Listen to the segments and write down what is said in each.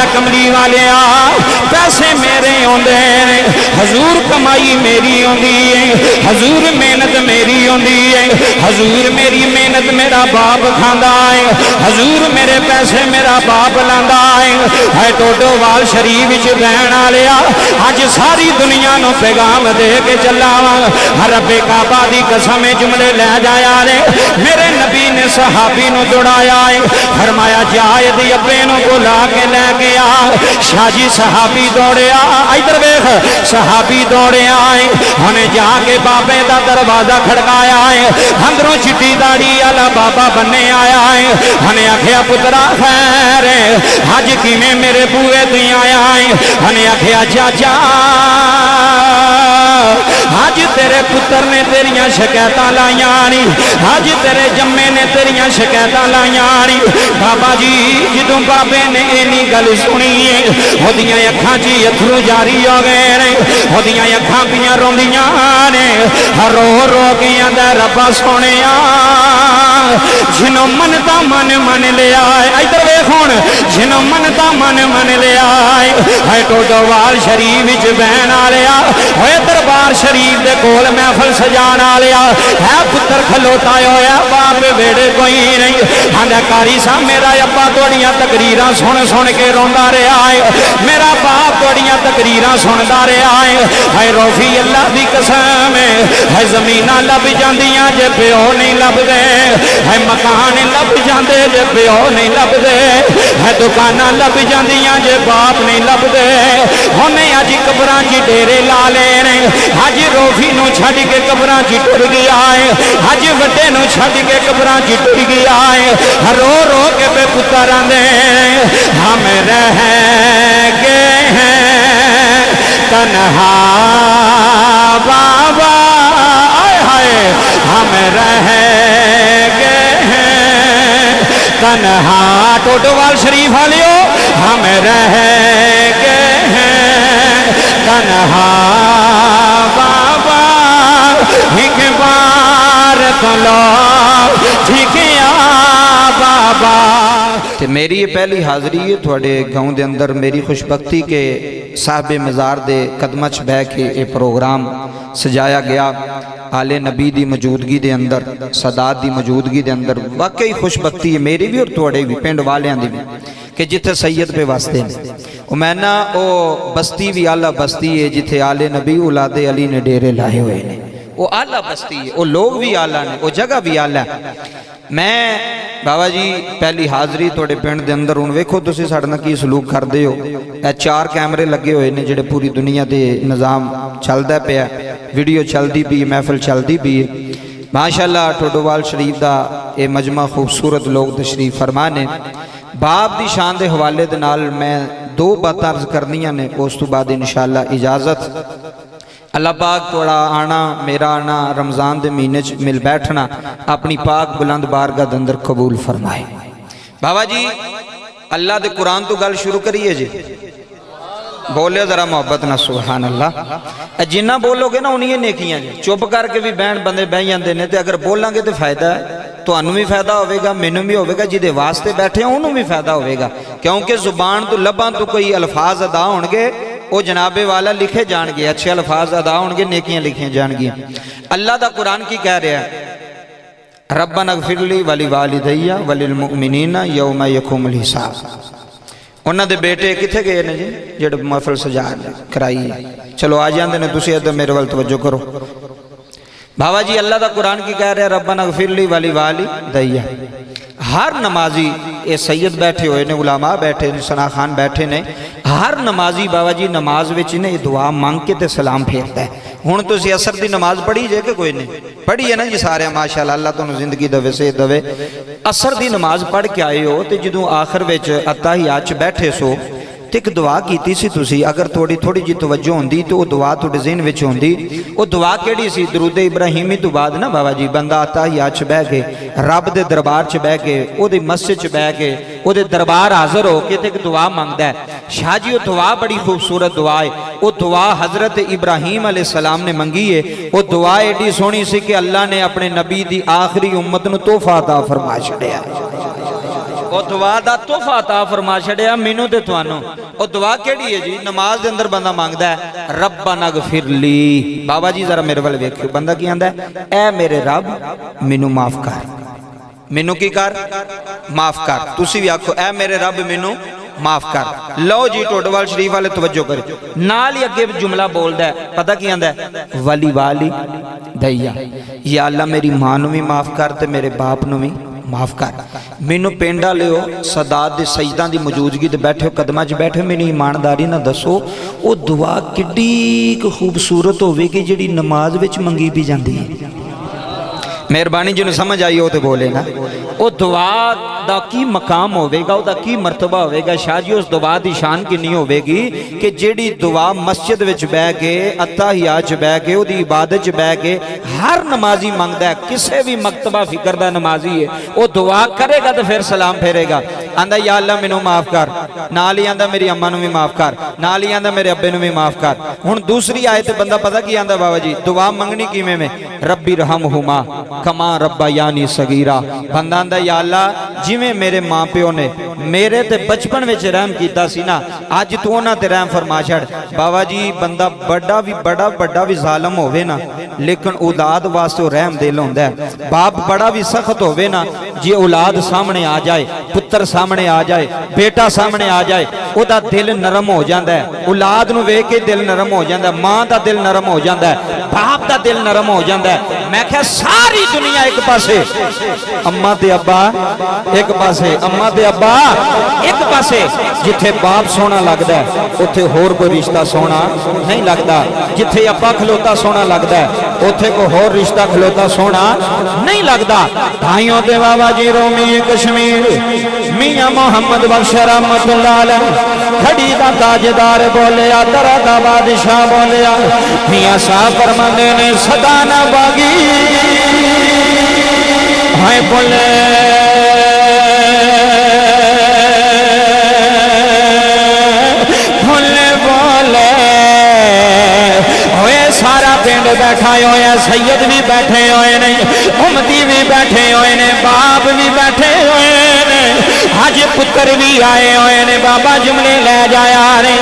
कमली वाले पैसे मेरे आउंदे ने, हजूर कमाई मेरी आउंदी है, हजूर मेहनत मेरी आउंदी है, हजूर मेरी मेहनत मेरा बाप खांदा है, हजूर मेरे पैसे मेरा बाप लांदा है। टोडोवाल शरीफ विच बहन वालिया अज सारी दुनिया नूं पैगाम दे के चला वा। रब्बे काबा दी कसम जुमले लै जाया ने, मेरे नबी ने सहाबी नूं दौड़ाया है, फरमाया जाए दी अब्बे नूं बुला के लैके आ। शाह जी सहाबी दौड़िया, इधर वेख सहाबी दौड़िया है, उन्हें जाके बाबे का दरवाजा खड़काया है, अंदरों चिट्टी दाड़ी वाला बाबा बने आया है। उन्हें आखिया पुत्रा खैर अज किवें मेरे बूहे ती आया है? उन्हें आखिया चाचा अज तेरे पुत्र ने तेरिया शिकायत लाइया नी, अज तेरे जम्मे ने तेरिया शिकायत लाइया नी। बाबा जी जो बाबे ने इन्नी गल सुनी है, ओदियां अखां च अथरू जारी हो गए ने, ओदियां अखां पियां रोंदियां ने, रो रो के आंदा रब्बा सोहणिया जिन्हों मनता मन मन लिया। इधर वेख हुण जिन्हों मनता मन मन लिया है। टोडोवाल शरीफ विच बहन वालिया होए दरबार शरीफ दे कोल महफल सजाण वालिया है, पुत्र खलोता होया बाप वेड़े कोई नहीं। आंदा कारी साहब मेरा अब्बा तुहाड़ियां तकरीरां सुन सुन के रोंदा रहा है, मेरा बाप तुहाड़ियां तकरीरां सुनदा रहा है। हाय रोफी अल्लाह दी कसम है, जमीनां लभ जांदियां जे प्यो नहीं लभदे, है मकान लभ जाते जे प्यो नहीं लभदे, है दुकाना लभ जांदियां जे बाप नहीं लभदे। उन्हें अज कबरां च डेरे ला लेने, अज रोफी नूं छड्ड के कबरां च टुर गया है, अज वड्डे नूं छड्ड के कबरां च टुर गया है। रो रो के पे पुत्र आंदे हम रह गए हैं तन्हा बाबा, आए हाय हम रह गए हैं तन्हा। टोडोवाल शरीफ वालियो हम रह गए हैं तन्हा बाबा, एक बार तो लो ठीक बाबा। ते मेरी ये पहली हाज़री है थोड़े गाँव के अंदर, मेरी खुशबख्ती के साहबे मज़ार दे कदम च बह के ये प्रोग्राम सजाया गया आले नबी की मौजूदगी के अंदर, सदात की मौजूदगी के अंदर। वाकई खुशबख्ती है मेरी भी और थोड़े भी पिंड वालियां दी भी कि जिथे सैयद पे वास्ते हैं। मैं ना वो बस्ती भी आला बस्ती है जिथे आले नबी औलादे अली ने डेरे लाए हुए हैं, वो आला बस्ती है, वो लोग भी आला ने, वो जगह भी आला है। मैं बाबा जी पहली हाज़री थोड़े पिंड के अंदर, हुण वेखो तुसीं साडे नाल की सलूक करदे हो। 4 कैमरे लगे हुए ने जिहड़े पूरी दुनिया ते निज़ाम चलदा पिया, वीडियो चलती पई, महफिल चलती पई है माशाअल्लाह। टोडोवाल शरीफ का ये मजमा खूबसूरत लोग तशरीफ फरमा ने। बाप की शान के हवाले दे नाल मैं 2 बातां अर्ज करनियां ने, उस तो बाद इंशाअल्लाह इजाजत। अल्लाह पाक थोड़ा आना मेरा आना रमज़ान के महीने मिल बैठना अपनी पाक बुलंद बारगाह के अंदर कबूल फरमाए। बाबा जी अल्लाह के कुरान तो गल शुरू करिए जी, बोले जरा मोहब्बत ना सुभान अल्लाह। जिन्ना बोलोगे ना उन्नी नेकियां जी, चुप करके भी बहन बंदे बह जाते हैं, तो अगर बोलांगे तो फायदा है, तुहानू भी फायदा होगा, मैनू भी होगा, जिहदे वास्ते बैठे उन्होंने भी फायदा होगा। क्योंकि जुबान तो लबां तो कोई अल्फाज अदा होणगे, वो जनाबे वाला लिखे जाएंगे, अच्छे अल्फाज अदा होंगे, नेकियां लिखियां जाएंगियां। अल्लाह का कुरान की कह रहा है, रब्बना अग़फिरली वली वालिदैया वलिल मुमिनीना यौमा यक़ूमुल हिसाब। उन्होंने दे बेटे किथे गए ने जी जेड़े महफिल सजा कराई है? चलो आ जाते हैं, तुसीं इधर मेरे वाल तवज्जो करो। बाबा जी अल्लाह का कुरान की कह रहा है, रब्बना अग़फिरली वली वालिदैया। हर नमाजी ये सैयद बैठे हुए ने, उलामा बैठे ने, सना खान बैठे ने, हर नमाजी बाबा जी नमाज विच ने दुआ मंग के ते सलाम फेरता है। हुण तुसीं असर की नमाज पढ़ी जे कि कोई नहीं पढ़ी है ना जी सारे माशाअल्लाह, अल्लाह तुहानूं जिंदगी दवे सेहत दवे। असर की नमाज पढ़ के आए हो तो जो आखिर विच अत्ताहियात च बैठे सो तो एक दुआ की सी तुसी, अगर थोड़ी थोड़ी जी तवज्जो होंदी तो वह दुआ तुहाडे ज़हन विच होंदी। वो दुआ किहड़ी सी? दरूद इब्राहिमी तो बाद ना बाबा जी बंदा अत्ताहियात च बह के रब दे दरबार च बह के ओहदी मस्जिद च बह के ओहदे दरबार हाज़र हो के एक दुआ मंगदा है। शाह जी वो दुआ बड़ी खूबसूरत दुआ है। वो दुआ हज़रत इब्राहिम अलैहिस्सलाम ने मंगी है। वो दुआ एडी सोहनी सी कि अल्लाह ने अपने नबी की आखिरी उम्मत नूं तोहफा अता फरमा छड़िया। ਉਹ ਦੁਆ ਦਾ ਤੋਹਫਾ ਤਾ ਫਰਮਾ ਛੜਿਆ ਮੈਨੂੰ ਤੇ ਤੁਹਾਨੂੰ। ਉਹ ਦੁਆ ਕਿਹੜੀ ਹੈ ਜੀ? ਨਮਾਜ਼ ਦੇ ਅੰਦਰ ਬੰਦਾ ਮੰਗਦਾ ਹੈ ਰੱਬਨਾ ਗਫਿਰਲੀ। ਬਾਬਾ ਜੀ ਜ਼ਰਾ ਮੇਰੇ ਵੱਲ ਵੇਖਿਓ, ਬੰਦਾ ਕੀ ਆਂਦਾ ਹੈ? ਐ ਮੇਰੇ ਰੱਬ ਮੈਨੂੰ ਮਾਫ ਕਰ। ਮੈਨੂੰ ਕੀ ਕਰ? ਮਾਫ ਕਰ। ਤੁਸੀਂ ਵੀ ਆਖੋ ਐ ਮੇਰੇ ਰੱਬ ਮੈਨੂੰ माफ कर। लो जी टोडवाल शरीफ वाले तवज्जो करो, नाल ही अगे जुमला बोलदा है, पता की आंदा है? वली वाली दैया, या अल्लाह मेरी मां नूं भी माफ कर ते मेरे बाप नूं भी माफ कर। मैनू पिंड वालिओ सदात दे सजदां दी मौजूदगी ते बैठे हो, कदमां च बैठे, मैनू ईमानदारी ना दसो वो दुआ किड्डी खूबसूरत होवेगी जिहड़ी नमाज विच मंगी भी जांदी है। मेहरबानी जिन्होंने समझ आई हो तो बोले ना। वो दुआ दा की मकाम होवेगा, उदा की मरतबा होवेगा। शाह जी उस दुआ दी शान कितनी होवेगी कि जेड़ी दुआ मस्जिद विच बह के अत्ताहियात च बह के उदी इबादत च बह के हर नमाजी मंगदा है, किसी भी मकतबा फिक्र दा नमाजी है, वो दुआ करेगा तो फिर सलाम फेरेगा, आंदा या अल्लाह मैनू माफ कर, नाल ही आंदा मेरी अम्मा नूं भी माफ कर, नाल ही आंदा मेरे अब्बे नूं भी माफ कर। हुण दूसरी आयत बंदा पता की आंदा बाबा जी दुआ मंगनी किवें में? रब्बी रहमहुमा कमा रब्बा यानी सगीरा। बंदा आंदा या अल्लाह जिवें मेरे मां प्यो ने मेरे ते बचपन विच रहम कीता सी ना, अज तू उन्हां ते रहम फरमा छड़। बाबा जी बंदा बड़ा बड़ा भी जालिम होवे ना, लेकिन औलाद वास्ते रहम दिल होंदा है। बाप बड़ा भी सख्त होवे ना, जे औलाद सामने आ जाए, पुत्र सामने आ जाए, बेटा सामने आ जाए, उहदा दिल नरम हो जाता है। औलाद नूं वेख के दिल नरम हो जाता है, मां दा दिल नरम हो जाता है, बाप दा दिल नरम हो जाता है। मैं क्या सारी दुनिया एक पासे, अम्मा ते अब्बा एक पासे, अम्मा ते अब्बा एक पासे। जिथे बाप सोहना लगता है उत्थे होर कोई रिश्ता सोहना नहीं लगता, जिथे अब्बा खलोता सोहना लगता है उत्थे कोई होर रिश्ता खलोता सोहना नहीं लगता। भाइयों ते बाबा जी रोमी कश्मीर मियां मोहम्मद बख्श रहमतुल्लाह अलैह खड़ी दा ताजदार बोलिया, दरा दा बादशाह बोलिया, मियां साहब फरमांदे ने सदा ना बागी हाय बोले बोले बोले होए सारा पिंड बैठा होया, सैयद भी बैठे हुए ने, उमती भी बैठे हुए ने, बाप भी बैठे हुए ने, हज पुत्र भी आए हुए ने। बाबा जुमले ले जाया ने,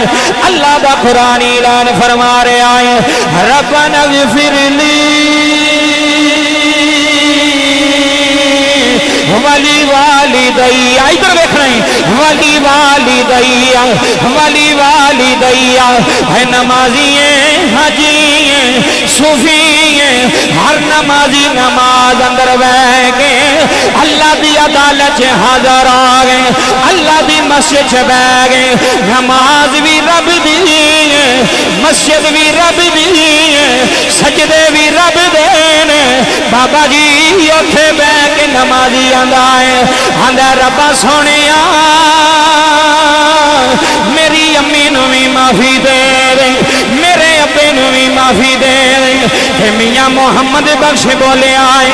अल्लाह दा कुरान ऐलान फरमा रहा है रब्बना ग़फिरली वली वाली दैया, इधर देखना है, वली वाली दैया, वली वाली दैया है। नमाजी हाजी सूफी हर नमाजी नमाज अंदर बह गए, अल्लाह की अदालत च हाजर आ गए, अल्लाह की मस्जिद च बह गए। नमाज भी रब दी, मस्जिद भी रब दी, सजदे भी रब दे। बाबा जी उथे बह के नमाजी आंदा है, आंदा रब्बा सोहणिया मेरी अम्मी नूं भी माफी दे दे, मेरे अब्बे नूं भी माफी दे दे। मियां मोहम्मद बख्श बोले आए,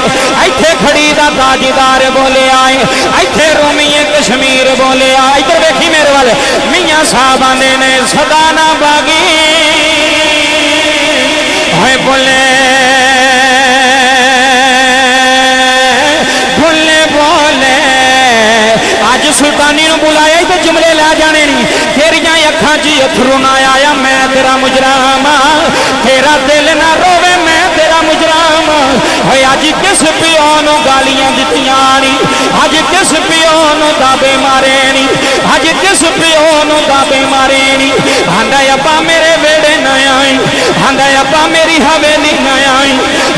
इत्थे खड़ी दा ताजदार बोले आए, इत्थे रोमी कश्मीर बोले आए। इधर देखी मेरे वाले मियां साहब आंदे ने सदा ना बागी हाय बोले बोले बोले। अज सुल्तानी नूं बुलाया तो जुमले लै जाने नहीं, तेरिया अखां च अथरू ना आया मैं तेरा मुजराम, तेरा दिल ना रोवे मैं तेरा मुजराम। है अज किस प्यो नूं गालियां दित्तियां नी, अज किस प्यो नूं दाबे मारे नी, अज किस प्यो नूं दाबे मारे नी। आंदा अब्बा मेरे वेड़े न आई, आंदा अब्बा मेरी हवेली न आई,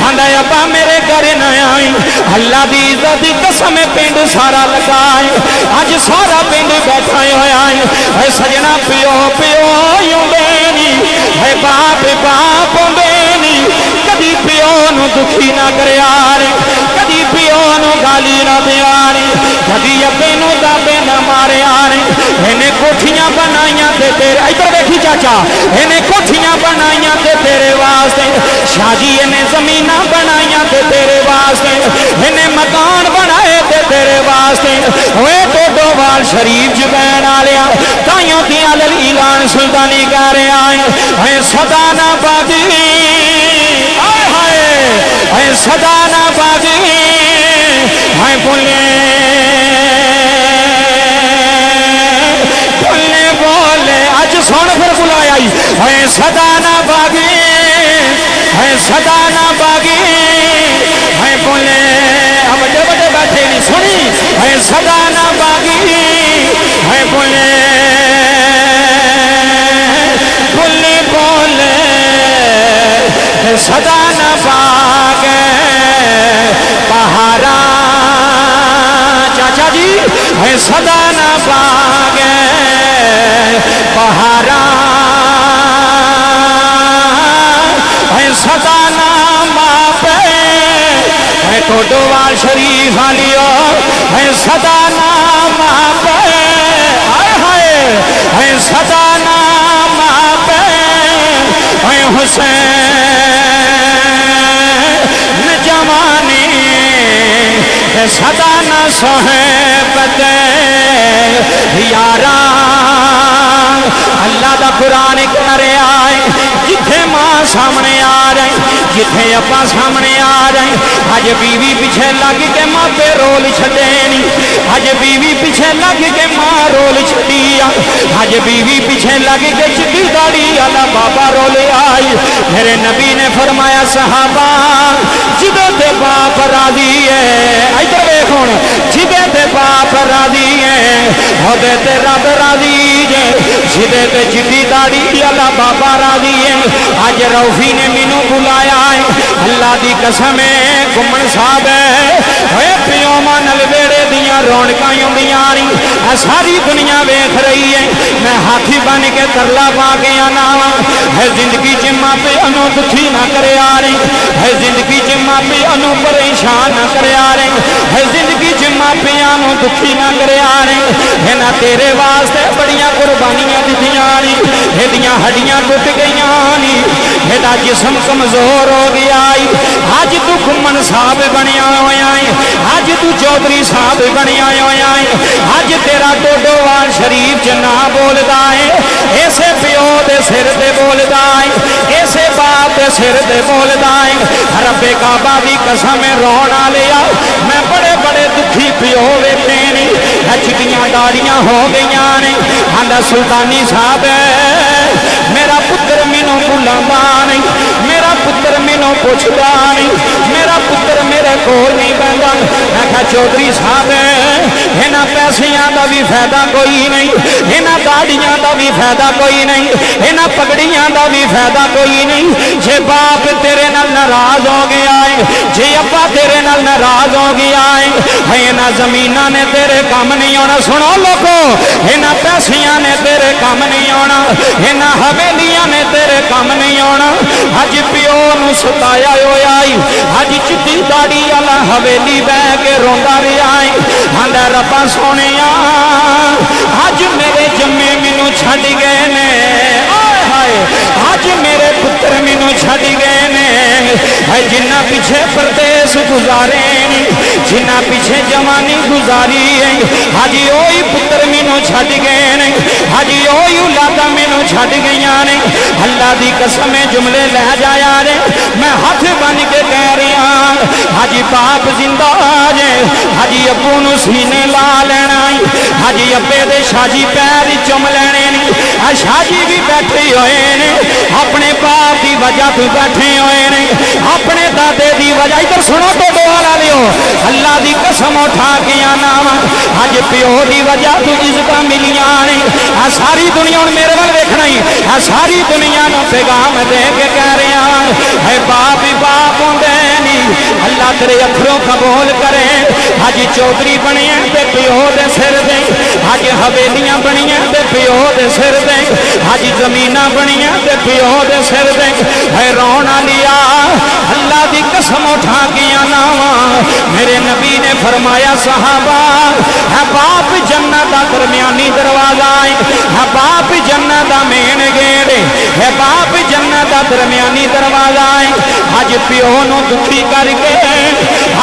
आंदा अब्बा मेरे घर न आई। अल्लाह दी इज्जत दी कसम पिंड सारा लगा है, अज सारा पिंड बैठा होया है। सजना पियो पियो आउंदे नी, है बाप बाप आउंदे नी, कदी पियो नूं दुखी ना करिया रे, कदी पियो नूं गाली ना दिया रे, कदी अब्बे नूं दाबे ना मारिया रे। इन्हें कोठियां बनाइयां ते तेरे, इधर देखी चाचा, इन्हें कोठियां बनाइयां ते तेरे वास्ते, शाजी इन्हें जमीना बनाइयां ते तेरे वास्ते, इन्हें मकान बनाए ते तेरे वास्ते। ओए टोडोवाल शरीफ च बैन आलिया ताइयों की अलल ऐलान सुल्तानी कह रहा है सदा ना बागी हाय हाय सदा ना बागी हाय बोले सदा ना भागे, है सदा ना भागे, है बोले हम बड़े बड़े बैठे नहीं सुनी, है सदा ना भागे, है बोले बोले बोले सदा न भागे पहाड़ा चाचा जी है सदा न भागे पहाड़ा है सदा न मापे है टोडोवाल शरीफ वालियो है सदा न मापे हाय हाय है सदा न मापे है हुसैन जवानी सदा न सोहबत यारा अल्लाह दा कुरान करे आए जिथे मां सामने आ रही जिथे अपा सामने आ रही अज बीवी पीछे लग के मापे रोल छे नी अज बीवी पीछे लग के मां रोल छड़ी अज बीवी पीछे लग के चिट्टी दाढ़ी वाला बाबा रोल आई मेरे नबी ने फरमाया सहाबा जिदे ते बाप राजी है इधर देख हुण जिदे ते बाप राजी है ओदे ते रब राजी है जिदे ते चिट्टी दाढ़ी वाला बाबा राजी है अज रऊफी ने मैनू बुलाया है अल्लाह दी कसम है घुमन साहब है पियो मां नल वेड़े दियां रौनकां आउंदियां नी सारी दुनिया वेख रही है मैं हाथी बन के तरला पा के आना है जिंदगी च मापे अनु दुखी ना करे आ रही है जिंदगी च मापे अनु परेशान ना करे आ रही है जिंदगी च मापियां नु दुखी ना करे आ रही है ना तेरे वास्ते बड़ियां कुर्बानियां दित्तियां नी एदियां हड्डियां टुट गईयां नी एदा जिस्म कमजोर हो गया अज तू घुमन साहब बनिया होया है अज तू चौधरी साहब बनिया होया है अज तेरा डोडोवाल शरीफ च ना बोलदा है ऐसे प्यो दे सिर ते बोलदा है ऐसे बाप दे सिर ते बोलदा है रब्बे काबा दी कसम रोण वालिया मैं बड़े बड़े दुखी प्यो वेखे नी चिट्टियां दाड़ियां हो गईयां ने आंदा सुल्तानी साहब मेरा पुत्र मैनू बुलांदा नहीं मेरा पुत्र मैनू पुछदा नहीं मेरा पुत्र मेरे कोल नहीं बहंदा मैं कहा चौधरी साहब इन्हां पैसियां दा भी फायदा कोई नहीं इन्हां दाड़ियां दा भी फायदा कोई नहीं इन्हां पगड़ियां दा भी फायदा कोई नहीं जे बाप तेरे नाल नाराज हो गया है जे अब्बा तेरे नाल नाराज हो गया है इन्हां जमीनां ने तेरे काम नहीं आना सुनो लोगो इन्हां पैसियां ने तेरे काम नहीं आना इन्हां हवेलियां ने तेरे काम नहीं आना अज प्यो नूं सताया होया अज चिट्टी दाड़ी वाला हवेली बह के रोंदा रहा है आंदा रब्बा सोनिया अज मेरे जम्मे मैनू छड्ड गए ने अज मेरे पुत्र मैनू छड्ड गए ने जिन्ना पीछे परदेस गुजारे जिन्ना पीछे जवानी गुजारी है अज ओही पुत्र मैनू छड्ड गए ने अज ओही औलादा मैनू छड्ड गईयां ने अल्लाह दी कसम जुमले लै जाया रे मैं हाथ बन के कह रहा अज बाप जिंदा जे अज अब्बू नू सीने ला लेना अज अब्बे दे शाजी पैर चुम लेने शाजी भी बैठे हुए ने अपने बाप की वजह तो बैठे हुए ने अपने दादे की वजह इधर सुनो तो दोबारा लियो अल्लाह की कसम उठा के आना वा अज प्यो की वजह तो इज्जत मिलियां ने सारी दुनिया हूं मेरे वाल देखना ही सारी दुनिया नूं पैगाम दे के कह रहा है बाप ही बाप होंदे नहीं अल्लाह तेरे अखरों कबूल करे अज चौधरी बने ते प्यो दे सिर दे अज हवेलियां बनियां ते प्यो दे सिर दे अज जमीनां बनियां ते प्यो दे सिर दे है रोना लिया अल्लाह की कसम उठा के आना वा मेरे नबी ने फरमाया सहाबा है बाप जन्नत का दरमियानी दरवाजा है बाप जन्नत का मेन गेट है बाप जन्नत का दरमियानी दरवाजा है अज प्यो नूं दुखी करके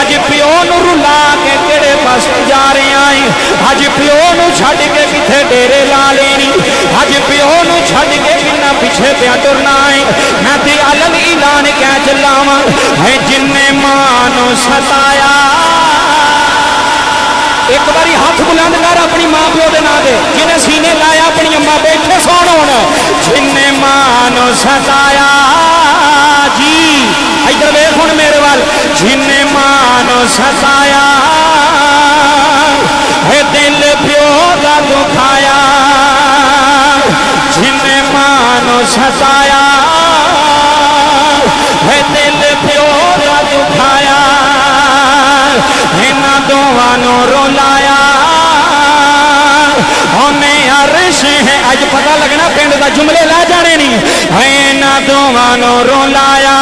अज प्यो नूं रुला के किहड़े पासे जा रहे हैं अज प्यो नूं छड्ड के किथे डेरे ला लेनी अज प्यो नूं छड्ड के किन्ना पिछे पिया टुरना है मैं ते अलग ऐलान कह चला वां है जिन्ने मां नूं सताया एक बारी हाथ बुलंद कर अपनी मां प्यो के नाम से जिन्हें सीने लाया अपनी अम्मा बैठे सौण होना जिन्हें मां नूं सताया जी इधर देख हुण मेरे वाल जिन्ने मानो सताया है दिल प्यो दा दुखाया जिन्ने मानो सताया है दिल प्यो दा दुखाया इन्हां दोवां नूं रुलाया उन्हें अर्श है अज पता लगना पिंड दा जुमले ला जाने नहीं इन्हां दोवां नूं रुलाया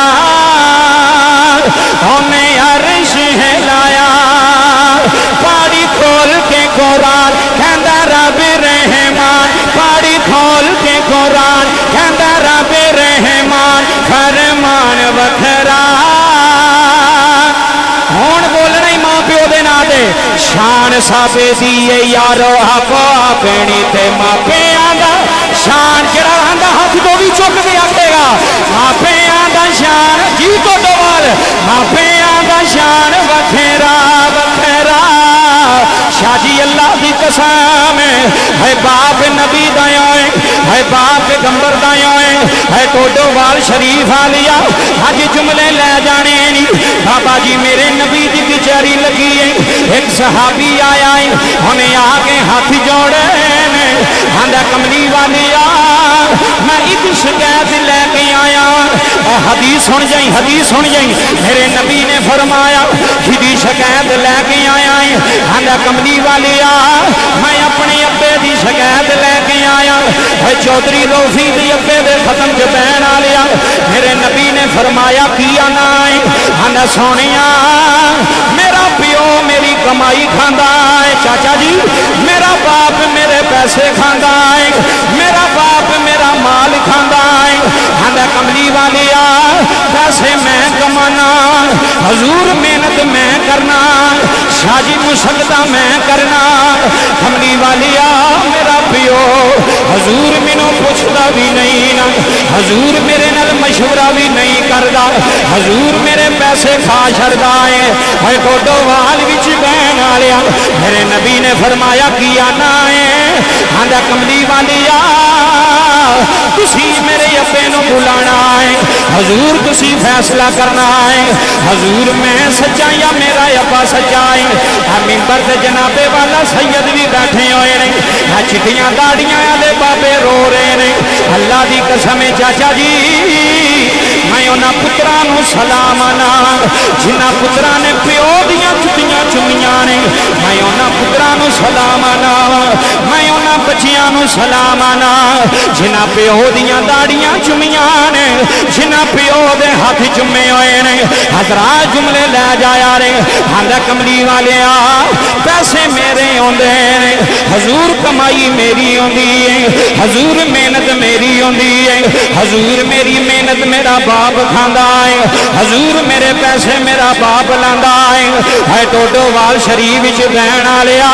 उन्हें अर्श है लाया पाड़ी खोल के कुरान कहंदा रब रहमान पाड़ी खोल के कुरान कहंदा रब रहमान फरमान वखरा हुण बोलना ही मां प्यो दे नां ते शान साबे दी यारो आपो अपनी ते मापियां दा शान जड़ा आंदा हाथ तो भी चुक के आखेगा मापियां दा शान जी तो दोवाल मापियां दा शान वखेरा वखेरा शाजी अल्लाह की कसम है बाप नबी दाया है बाप पैगंबर दाया है टोडोवाल शरीफ आलिया अज जुमले ले जाने नहीं बाबा जी मेरे नबी की कचहरी लगी है एक सहाबी आया है उन्हें आके हाथ जोड़े आंदा कमली वालिया मैं एक शिकायत लेके आया हदीस सुन जाई मेरे नबी ने फरमाया कि शिकायत लेके आया है आंदा कमली वालिया मैं अपने अब्बे की शिकायत लेके आया चौधरी रोफी के अब्बे दे खत्म च बहन आ लिया मेरे नबी ने फरमाया की आना है आंदा सोनिया मेरा प्यो मेरी कमाई खांदा है चाचा जी मेरा बाप मेरे पैसे खांदा है मेरा बाप मेरा माल खांदा है आंदा कमली वालिया पैसे मैं कमाना हजूर मेहनत मैं करना शाजी मुशक्कत मैं करना कमली वालिया मेरा प्यो हजूर मैनू पुछदा भी नहीं ना हजूर मेरे नाल मशवरा भी नहीं करदा हजूर मेरे पैसे खा छड़दा है टोडोवाल विच बहन वालिया मेरे नबी ने फरमाया की आना है आंदा कमली वालिया तुसी मेरे अब्बे नू बुलाना है हजूर तुसी फैसला करना है हजूर मैं सच्चा या मेरा अब्बा सच्चा है मिंबर ते जनाबे वाला सैयद भी बैठे हुए ने चिट्टियां दाड़ियां वाले बाबे रो रहे ने अल्लाह की कसम है चाचा जी मैं उन्हां पुत्रां नू सलाम आना जिन्हां पुत्रां ने प्यो दियां जुत्तियां चुमियां ने मैं उन्हां पुत्रां नू सलाम आना मैं उन्हां बच्चियां नू सलाम आना जिन्हां प्यो दियां दाड़ियां चुमियां ने जिन्हां प्यो दे हाथ चुमे हुए ने हज़रात जुमले लै जाया रे आंदा कमली वालिया पैसे मेरे आउंदे ने हजूर कमाई मेरी आउंदी है हजूर मेहनत मेरी आउंदी है हजूर मेरी मेहनत मेरा बाप खांदा है हजूर मेरे पैसे मेरा बाप लांदा है टोडोवाल शरीफ विच बहन वालिया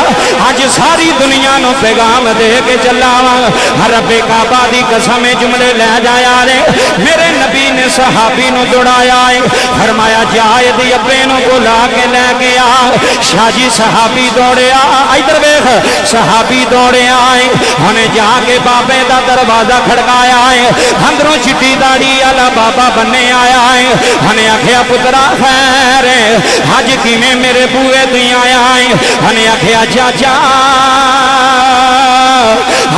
अज सारी दुनिया नू पैगाम दे के चला रब्बे काबा दी कसम जुमले लै जाया रे मेरे नबी ने सहाबी नू दौड़ाया है फरमाया जायद अब्बे नू बुला के लै गया शाजी सहाबी दौड़िया इधर वेख सहाबी दौड़िया है उन्हें जाके बाबे दा दरवाजा खड़काया है अंदरों चिट्टी दाड़ी वाला बाबा बन्ने आया है उन्हें आखिया पुत्रा खैर अज किवें मेरे बूए तू आया है उन्हें आखिया चाचा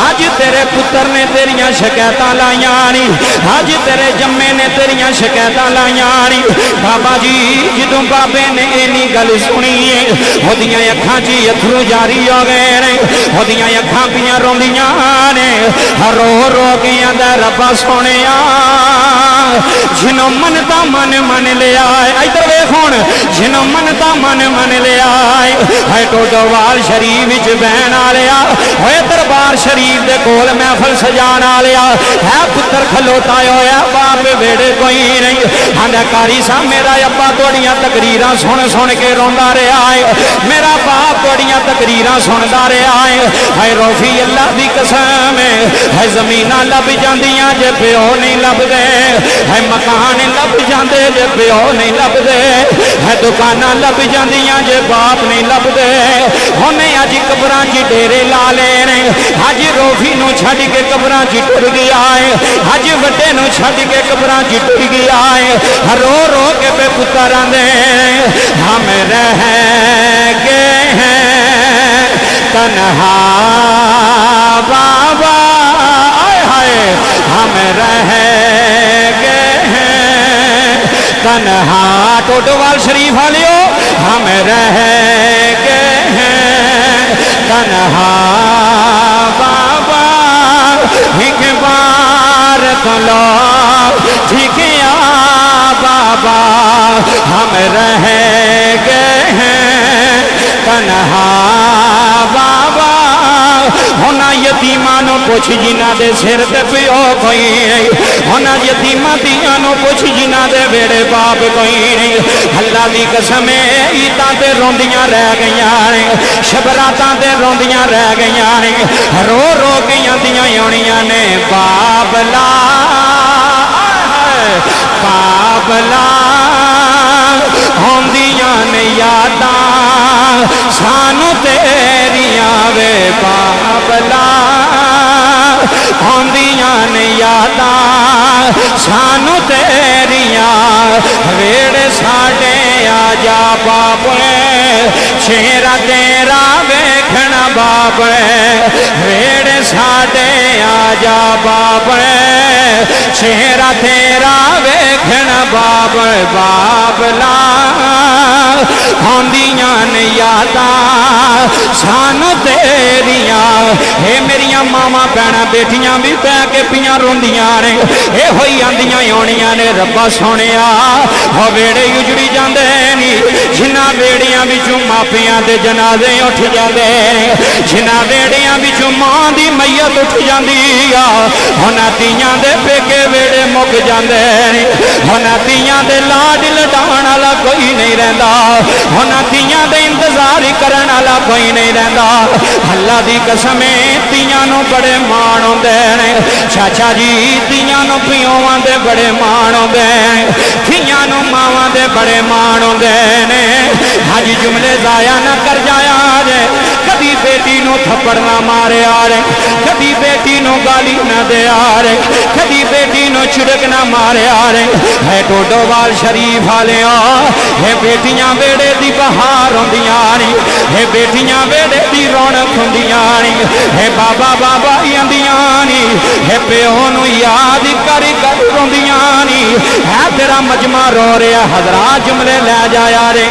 अज तेरे पुत्र ने तेरिया शिकायत लाइया नी अज तेरे जम्मे ने तेरिया शिकायत लाइया नी बाबा जी जो बाबे ने इन्नी गल सुनी है ओदियां अखां च अथरू जारी हो गए ने ओदियां अखां पियां रोंदियां ने रो रो के आंदा रब्बा सोनिया जिन्हों मनता मन मन लिया इधर वेख हुण जिन्हों मनता मन मन लिया है टोडोवाल शरीफ विच बहन वालिया होए दरबार शरीफ दे कोल महफल सजान वालिया है पुत्र खलोता होया बाप वेड़े कोई नहीं आंदा कारी साहब मेरा अब्बा तोड़ियां तकरीरां सुन सुन के रोंदा रहा है मेरा बाप तोड़ियां तकरीरां सुनदा रहा है रोफी अल्लाह दी कसम है जमीनां लब जांदियां जे प्यो नहीं लभदे है मकान लभ जाते जे प्यो नहीं लभदे है दुकाना लभ जांदियां जे बाप नहीं लभदे हुणे अज कबरां च डेरे ला लेने अज रोफी नूं छड्ड के कबरां च टुर गया है अज वड्डे नूं छड्ड के कबरां च टुर गया है रो रो के पे पुत्तर आंदे हम रह गए हैं तन्हा बाबा हम रह गए हैं तन्हा टोडोवाल शरीफ वालियो हम रह गए हैं तन्हा बाबा एक बार तो लो ठिकिया बाबा हम रह गए हैं तन्हा बाबा होना यतीमां नूं पुछ जिन्हां दे सिर ते पिओ कोई नहीं होना यतीमां धीआं नूं पुछ जिन्हां दे बेड़े बाप कोई नहीं अल्लाह दी कसम ईदां ते रोंदियां रह गईयां ने शबरातां ते रोंदियां रह गईयां ने रो रो के आंदियां आउणियां ने बाबला बाबला होंदियां ने यादां सानू तेरियां वे बाबला होंदियां ने यादां सानू तेरियां वेड़े साडे आजा बाबे शेरा तेरा वेखना बाबे वेड़े साडे आजा बाबे शेरा तेरा वेखना बाबे बाबला होंदियां ने यादां सानू तेरियां हे मेरियां मावां भैणां बेटियां भी पै के पियां रोंदियां ने ए होई आंदियां आउणियां ने रब्बा सोहणिया हो वेड़े उजड़ी जांदे नी जिन्हां वेड़ियां विचों मापियां दे जनाजे उठ जांदे जिन्हां वेड़ियां विचों मां दी मैयत उठ जांदी आ उन्हां धीआं दे पेके वेड़े मुक जांदे ने उन्हां धीआं दे लाड लडाउण वाला कोई नहीं रहिंदा उन्हां धीआं दे इंतजार करन वाला कोई नहीं रहिंदा अल्लाह दी कसम धीआं नूं बड़े मान आउंदे ने चाचा जी धीआं नूं पिओवां दे बड़े मान आउंदे धीआं नूं मावां दे बड़े मान आउंदे ने अज जुमले जाया ना कर जाया जे कदी बेटी नूं थप्पड़ ना मारिया रे कदी बेटी नूं गाली ना दिया रे कदी बेटी नूं छिड़क ना मारिया रे है टोडोवाल शरीफ वालिया है बेटियां वेड़े दी बहार होंदियां नी है बेटियां वेड़े दी रौनक होंदियां नी है बाबा बाबा आंदियां नी है प्यो नूं याद कर कर रोंदियां नी है तेरा मजमा रो रहा हजरात जुमले लै जाया रे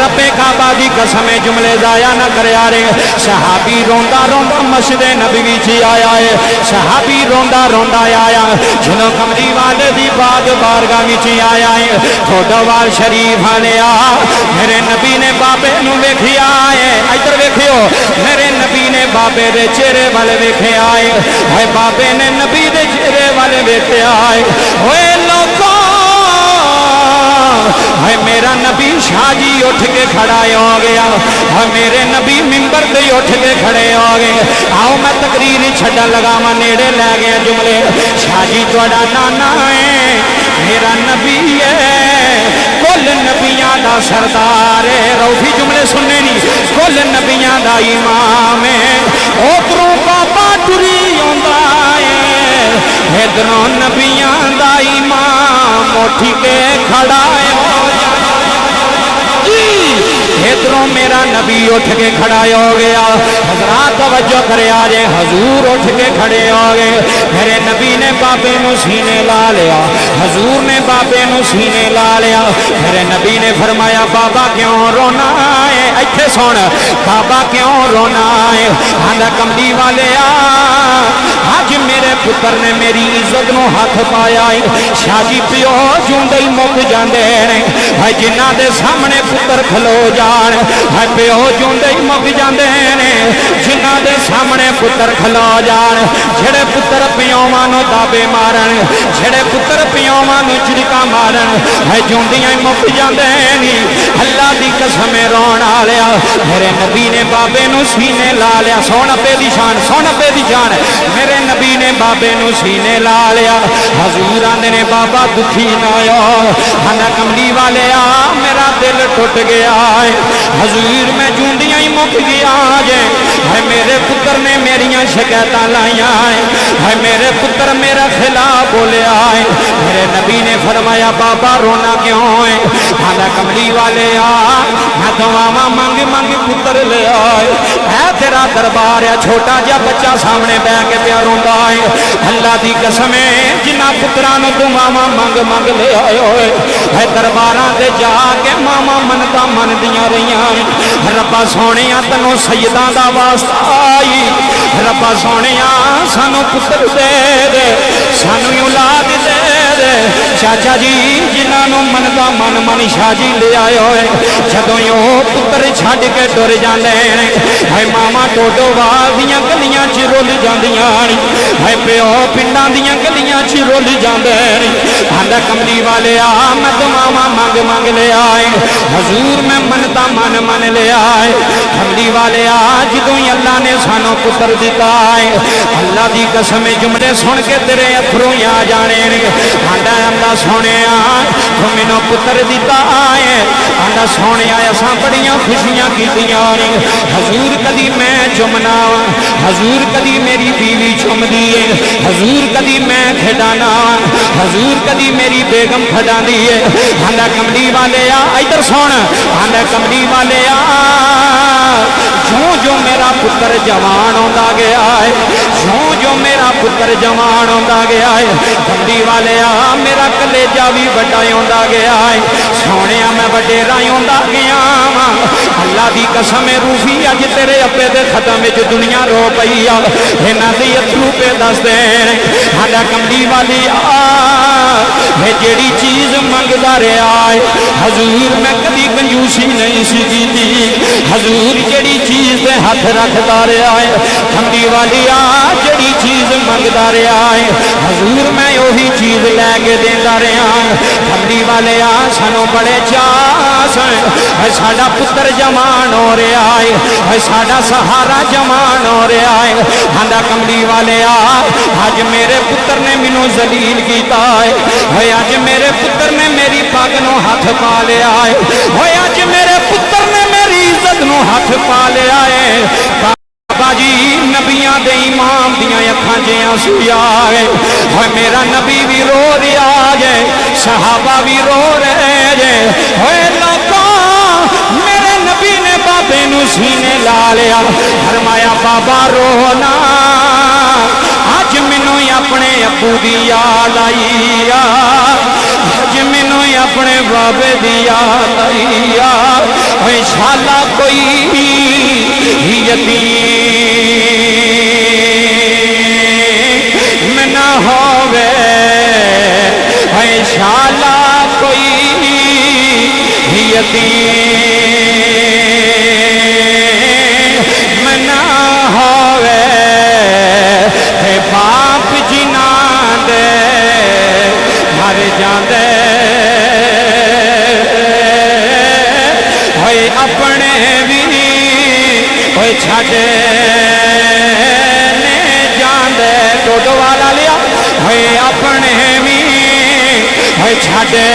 रब्बे काबा दी कसम जुमले जाया ना करया रे सहाबी रोंदा रोंदा मस्जिद नबवी च आया है सहाबी रोंदा रोंदा आया जदों कमली वाले दी बाग बारगाह विच आया है टोडोवाल शरीफ आलिया मेरे नबी ने बाबे नूं वेखिया है इधर वेखियो मेरे नबी ने बाबे दे चेहरे वाले वेखिया है बाबे ने नबी दे चेहरे वाले वेखिया है ओए लोगों है मेरा नबी शाहजी उठ के खड़ा हो गया है मेरे नबी मिंबर पे उठ के खड़े हो गए आओ मैं तकरीर छड्डन लगा मैं नेड़े लै गया जुमले शाहजी तुहाडा नाना है मेरा नबी है कुल नबियां दा सरदार है रौफी जुमले सुनने नहीं कुल नबियां दा इमाम है ओतरों बाबा टुरी आउंदा है इधरों नबियां दा इमाम उठ के खड़ा हो इधरों मेरा नबी उठ के खड़ा हो गया हजरात तवज्जो करे आज हजूर उठ के खड़े हो गए मेरे नबी ने बाबे नूं सीने ला लिया हजूर ने बाबे नूं सीने ला लिया मेरे नबी ने फरमाया बाबा क्यों रोना है इत्थे सुन बाबा क्यों रोना है आंदा कमली वाले आज मेरे पुत्र ने मेरी इज्जत नूं हथ पाया है शादी प्यो जूंदे ही मुक जांदे ने जिन्हां दे सामने पुत्र खलो जान है प्यो जूंदे ही मुक जांदे ने जिन्हां दे सामने पुत्र खलो जान जेड़े पुत्र पिओवां नूं दाबे मारन जेड़े पुत्र पिओवां नूं झिड़का मारन है जूंदियां ही मुक जांदे ने अल्लाह दी कसम रोण वालिया मेरे नबी ने बाबे नूं सीने ला लिया सोन अब्बे दी शान सोन अब्बे दी जान मेरे नबी ने बाबे नू सीने ला लिया। हजूर आंदे ने बाबा दुखी ना हो, आंदा कमली वाले आ मेरा दिल टुट गया है। हजूर मैं जूंदियां ही मुक गया जे, है मेरे पुत्र ने मेरियां शिकायतां लाइया है, मेरे पुत्र मेरा खिलाफ बोलिया है। मेरे नबी ने फरमाया बाबा रोना क्यों है? आंदा कमली वाले आ मैं दुआवां मंग मंग पुत्र ले आए है, तेरा दरबार है। छोटा जा बच्चा सामने बह के प्या रोंदा है। अल्लाह दी कसम है जिन्हां पुत्रां नूं दुआवां मंग मंग ले आए होए है, दरबारां ते जाके मावां मनता मनदियां रहियां। रब्बा सोहणिया तैनूं सैयदां दा वास्ता आई, रब्बा सोहणिया सानू पुत्र दे दे, सानू औलाद दे दे। चाचा जी जिन्हों मनता मन मन शाह जी ले आए होए, जदों पुत्र छड्ड के टुर जाते हैं है, मावां टोडोवाल दियां गलियां च रुल जांदियां है, प्यो पिंडां दियां गलियां च रुल जांदे। आंदा कमली वाले आ मैं दुआवां मंग मंग ले आए, हजूर मैं मनता मन मन ले आए। कमली वाले आ जदों ही अल्लाह ने सानू पुत्र दिता है, अल्लाह की कसम जुमले सुन के तेरे अथरों आ जाने। आंदा अल्लाह सोने तू मैनू पुत्र दिता है, आंदा सोने असा बड़ियां खुशियां कीतियां ने। हजूर कदी मैं चुमना, हजूर कदी मेरी बीवी चुमदी है, हजूर कदी मैं खिडाना, हजूर कदी मेरी बेगम खडांदी है। आंदा कमली वाले आ इधर सुन, आंदा कमली वाले आ जो जो मेरा पुत्र जवान होता गया है, जो जो मेरा पुत्र जवान होता गया है, कमली वाले आ मेरा कलेजा भी बड़ा होता गया है। सोने मैं वडेरा होता गया वा, अल्लाह की कसम रूफी अज तेरे अब्बे के खत्म च दुनिया रो पई आ, इन्हां दी अथरू पे दस दे। आंदा कमली वाली आ जेड़ी चीज मंगदा रहा है, हजूर मैं कभी कंजूसी नहीं सी कीती, हजूर जेड़ी चीज दे हथ रखता रहा है। कमली वाली आ जेड़ी चीज मंगदा रहा है, हजूर मैं उही चीज लैके देता रहा। कमली वाले आ सानू बड़े चास है, साडा पुत्र जवान हो रहा है, साडा सहारा जवान हो रहा है। आंदा कमली वाले आ अज मेरे पुत्र ने मैनू जलील किया है, अज मेरे पुत्र ने मेरी पग नूं हथ पा लिया है, अज मेरे पुत्र ने मेरी इज्जत नूं हथ पा लिया है। बाबा जी नबियां दे इमाम दियां अखां च आंसू आ गए, मेरा नबी भी रो रहा है, सहाबा भी रो रहे जे। लोगों मेरे नबी ने बाबे नूं सीने ला लिया, फरमाया बाबा रोना, अज मैनू अपने अबू की याद आई आ, अज मैनू अपने बाबे की याद आई आ। शाला कोई यतीम न होवे, शाला कोई यतीम न होवे, बाप जिना दे मर जाते होए, अपने भी होए छाड़े ने जाते। टोडो वाला लिया होए अपने भी होए छाड़े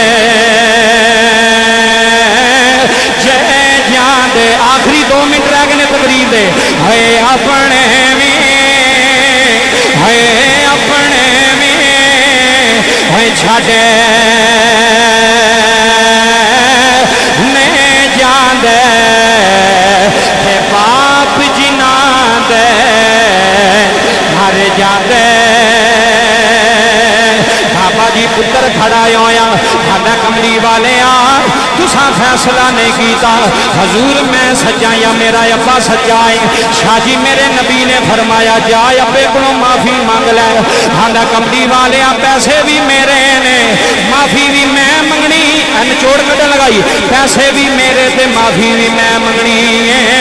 जे जाते। आखिरी 2 मिनट रह गए तकरीर दे, होए अपने भी होए अपने भी होए छाड़े ने जाते, बाप जिना दे मर जाते। बाबा जी पुत्र खड़ा होया, साडा कमली वाले आ तुसा फैसला नहीं किया, हजूर मैं सच्चा या मेरा अब्बा सच्चा है। शाह जी मेरे नबी ने फरमाया जा अब्बे को माफी मांग लै। साडा कमली वाले आ पैसे भी मेरे ने, माफी भी मैं मंगनी, निचोड़ कटन लगाई, पैसे भी मेरे ते माफी भी मैं मंगनी है।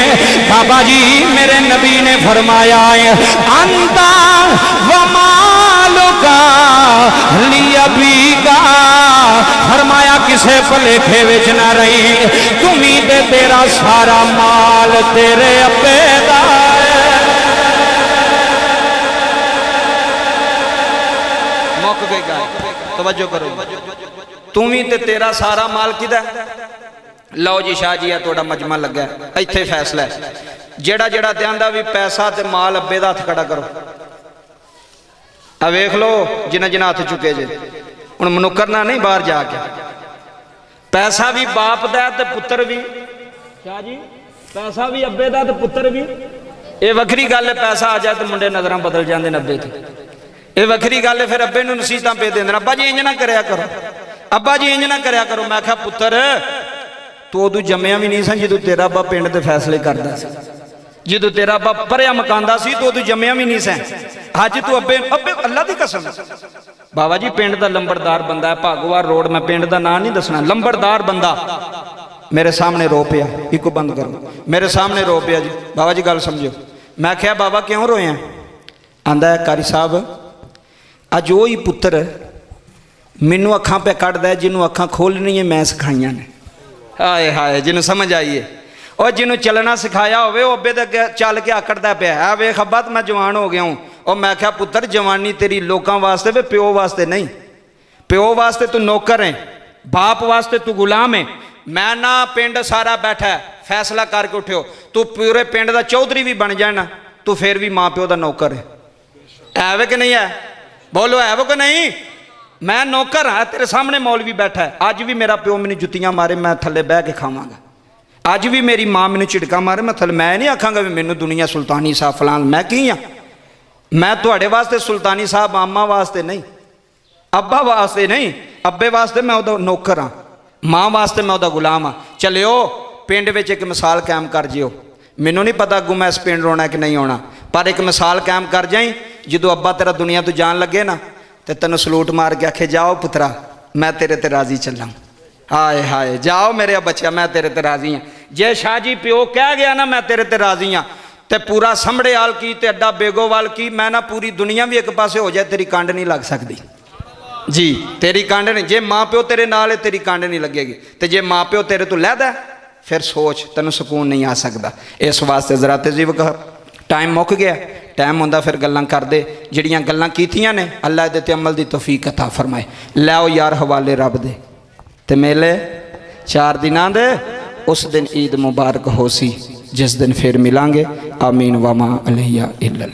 बाबा जी मेरे नबी ने फरमाया है अंता वमालुका लिया भी का, फरमाया किसे भलेखे विच ना रही, तुम्ही ते तेरा सारा माल तेरे अब्बे दा। मुक गई गल तवज्जो करो तू भी ते तेरा सारा माल किदा लो जी शाह जी है तुहाडा मजमा लगा इत्थे फैसला है जेड़ा जेड़ा देंदा भी पैसा ते माल अब्बे दा हथ खड़ा करो आ वेख लो जिन्हें जिन्हें हथ चुके जे हुण मनुकरना नहीं बाहर जाके पैसा भी बाप दा ते पुत्र भी शाह जी पैसा भी अब्बे दा ते पुत्र भी ये वखरी गल है पैसा आ जाए तो मुंडे नज़रां बदल जाते अब्बे तो ये वखरी गल है फिर अब्बे नूं नसीहतां पे देंदे अब्बा जी इंज ना करया करो अब्बा जी इंज ना करया करो मैं आख्या पुत्र तू उदों जम्मिया भी नहीं सी जदों तेरा अब्बा पिंड दे फैसले करदा सी जदों तेरा अब्बा भरिया मकांदा सी तो उदों जम्मिया भी नहीं सी अज तू अब्बे अब्बे अल्लाह दी कसम बाबा जी पिंड दा लंबड़दार बंदा है भागोवाल रोड मैं पिंड दा नाम नहीं दसना लंबड़दार बंदा मेरे सामने रो पिया इको बंद करो मेरे सामने रो पिया जी बाबा जी गल समझो मैं क्या बाबा क्यों रोया आंदा है कारी साहब अज वो ही पुत्र मैनू अखां पे कढ़दा जिन्हों अखां खोलनी है मैं सिखाइया ने हाय हाय जिन्हों समझ आई है और जिन्हों चलना सिखाया होवे वो अब्बे दे अगे चल के आकड़दा पिया है वेख अब्बा तो मैं जवान हो गया हूँ और मैं क्या पुत्र जवानी तेरी लोगों वास्ते वे प्यो वास्ते नहीं प्यो वास्ते तू नौकर है बाप वास्ते तू गुलाम है मैं ना पिंड सारा बैठा है फैसला करके उठियो तू पूरे पिंड का चौधरी भी बन जाना तू फिर भी माँ प्यो का नौकर है वे कि नहीं है बोलो है वो कि नहीं मैं नौकर हाँ तेरे सामने मौलवी बैठा है अज भी मेरा प्यो मैंने जुत्तियां मारे मैं थले बह के खावांगा अज भी मेरी माँ मैंने झिड़का मारे मैं थले मैं नहीं आखांगा भी मैनू दुनिया सुल्तानी साहब फलान मैं की हाँ मैं तुहाडे वास्ते सुल्तानी साहब आमा वास्ते नहीं अब्बा वास्ते नहीं अब्बे वास्ते मैं उहदा नौकर हाँ माँ वास्ते मैं उहदा गुलाम हाँ चलियो पिंड विच एक मिसाल कायम कर जियो मैनू नहीं पता अगू मैं इस पिंड रोना कि नहीं आना पर एक मिसाल कायम कर जाई जो अब्बा तेरा दुनिया तो जान लगे ना तो तेन सलूट मार के आखे जाओ पुत्रा मैं तेरे ते राजी चला हाय हाय जाओ मेरे बच्चा मैं तेरे ते राजी हाँ जे शाह जी प्यो कह गया ना मैं तेरे ते राजी हाँ तो पूरा समड़े वाल की ते अड्डा बेगोवाल की मैं ना पूरी दुनिया भी एक पासे हो जाए तेरी कंड नहीं लग सकती जी तेरी कंड नहीं जे माँ प्यो तेरे नाल है तेरी कंड नहीं लगेगी तो जे माँ प्यो तेरे तो लैदा फिर सोच तेन सुकून नहीं आ सकता इस वास्ते जरा तेजी वकर टाइम मुक गया टाइम होंदा फिर गल्लां करदे जिहड़ियां गल्लां कीतियां ने अल्लाह दे ते अमल दी तौफीक अता फरमाए लैओ यार हवाले रब दे ते मेले 4 दिनां दे उस दिन ईद मुबारक हो सी जिस दिन फिर मिलांगे आमीन वमा अलैया इल्लल